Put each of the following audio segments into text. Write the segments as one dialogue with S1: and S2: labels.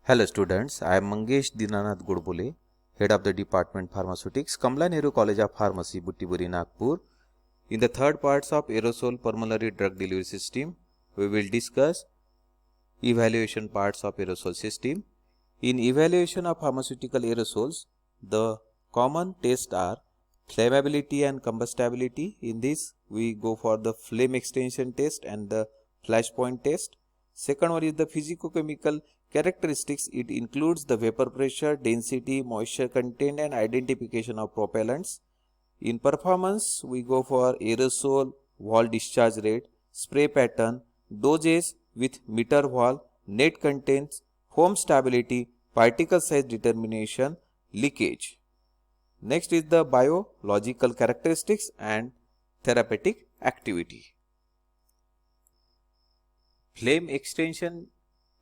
S1: Hello students, I am Mangesh Dinanath Godbole, Head of the Department Pharmaceutics, Kamla Nehru College of Pharmacy, Buttiburi, Nagpur. In the third parts of aerosol pulmonary drug delivery system, we will discuss evaluation parts of aerosol system. In evaluation of pharmaceutical aerosols, the common tests are flammability and combustibility. In this, we go for the flame extension test and the flashpoint test. Second one is the physicochemical characteristics. It includes the vapor pressure, density, moisture content and identification of propellants. In performance, we go for aerosol, wall discharge rate, spray pattern, dosage with meter wall, net contents, foam stability, particle size determination, leakage. Next is the biological characteristics and therapeutic activity. Flame extension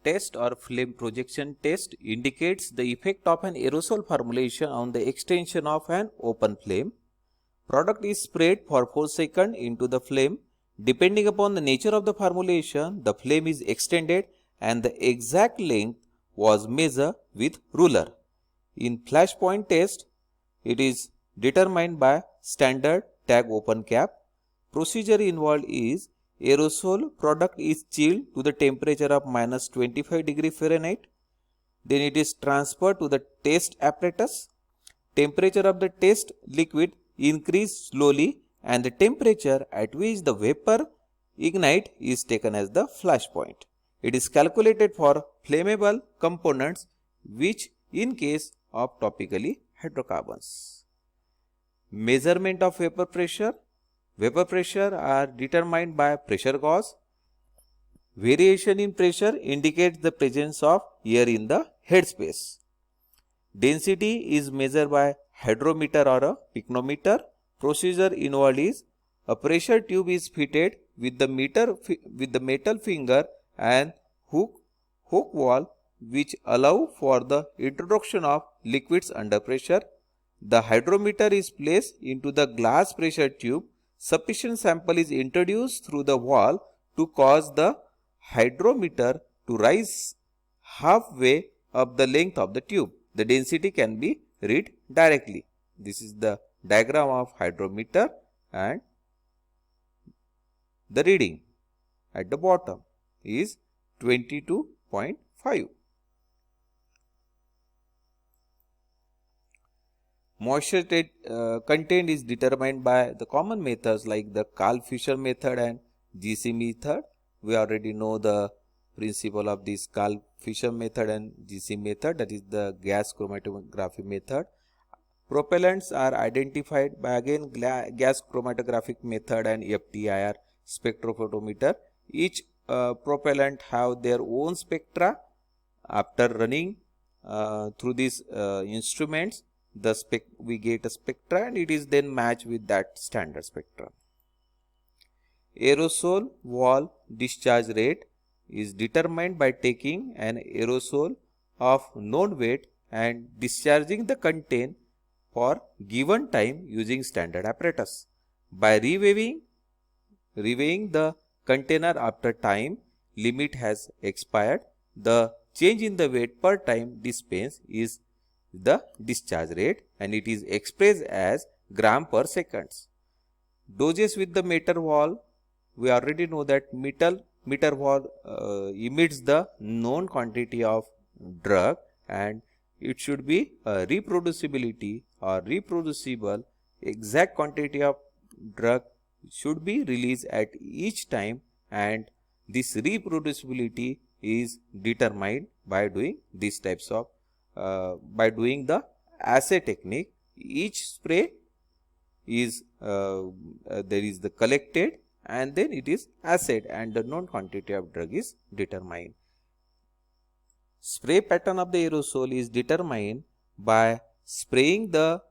S1: test or flame projection test indicates the effect of an aerosol formulation on the extension of an open flame. Product is sprayed for 4 seconds into the flame. Depending upon the nature of the formulation, the flame is extended and the exact length was measured with ruler. In flashpoint test, it is determined by standard tag open cap. Procedure involved is aerosol product is chilled to the temperature of minus 25 degree Fahrenheit. Then it is transferred to the test apparatus. Temperature of the test liquid increase slowly and the temperature at which the vapor ignite is taken as the flash point. It is calculated for flammable components which in case of topically hydrocarbons. Measurement of vapor pressure. Vapor pressure are determined by pressure gauge. Variation in pressure indicates the presence of air in the headspace. Density is measured by hydrometer or a pycnometer. Procedure involved is a pressure tube is fitted with the metal finger and hook wall which allow for the introduction of liquids under pressure. The hydrometer is placed into the glass pressure tube. Sufficient sample is introduced through the wall to cause the hydrometer to rise halfway up the length of the tube. The density can be read directly. This is the diagram of hydrometer and the reading at the bottom is 22.5. Moisture content is determined by the common methods like the Karl-Fischer method and GC method. We already know the principle of this Karl-Fischer method and GC method, that is the gas chromatography method. Propellants are identified by again gas chromatographic method and FTIR spectrophotometer. Each propellant have their own spectra. After running through these instruments, we get a spectra and it is then matched with that standard spectra. Aerosol wall discharge rate is determined by taking an aerosol of known weight and discharging the content for given time using standard apparatus. By reweighing the container after time limit has expired, the change in the weight per time dispensed is the discharge rate and it is expressed as gram per seconds. Doses with the meter wall, we already know that meter wall emits the known quantity of drug and it should be a reproducibility or reproducible. Exact quantity of drug should be released at each time and this reproducibility is determined by doing these types of by doing the assay technique. Each spray is there is the collected and then it is assayed and the known quantity of drug is determined. Spray pattern of the aerosol is determined by spraying the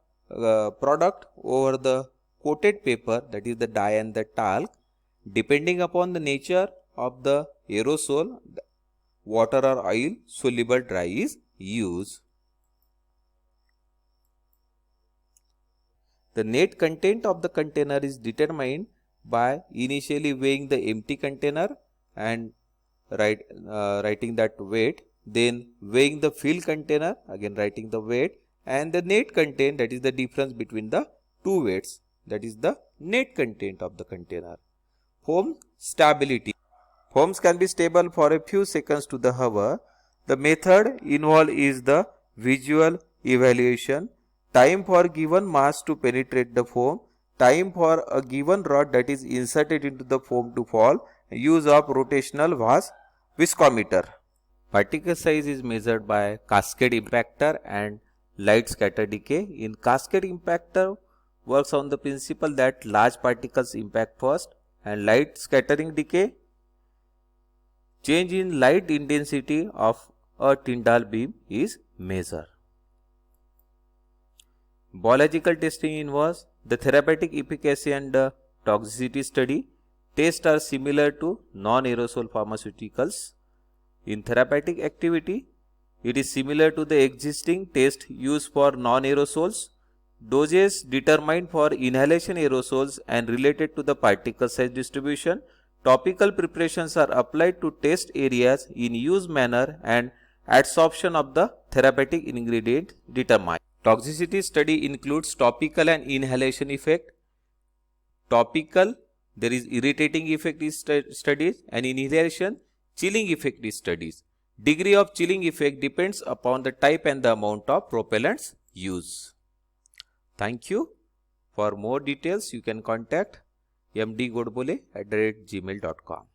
S1: product over the coated paper, that is the dye and the talc. Depending upon the nature of the aerosol, water or oil soluble dye is used. The net content of the container is determined by initially weighing the empty container and writing that weight then weighing the filled container, again writing the weight, and the net content, that is the difference between the two weights, that is the net content of the container. Foam stability. Foams can be stable for a few seconds to the hour. The method involved is the visual evaluation, time for given mass to penetrate the foam, time for a given rod that is inserted into the foam to fall, use of rotational viscometer. Particle size is measured by cascade impactor and light scatter decay. In cascade impactor works on the principle that large particles impact first, and light scattering decay, change in light intensity of a Tyndall beam is measured. Biological testing involves the therapeutic efficacy and toxicity study. Tests are similar to non-aerosol pharmaceuticals. In therapeutic activity, it is similar to the existing test used for non-aerosols. Doses determined for inhalation aerosols and related to the particle size distribution. Topical preparations are applied to test areas in use manner, and adsorption of the therapeutic ingredient determined. Toxicity study includes topical and inhalation effect. Topical, there is irritating effect is studies, and inhalation, chilling effect is studies. Degree of chilling effect depends upon the type and the amount of propellants used. Thank you. For more details, you can contact mdgodbole@gmail.com.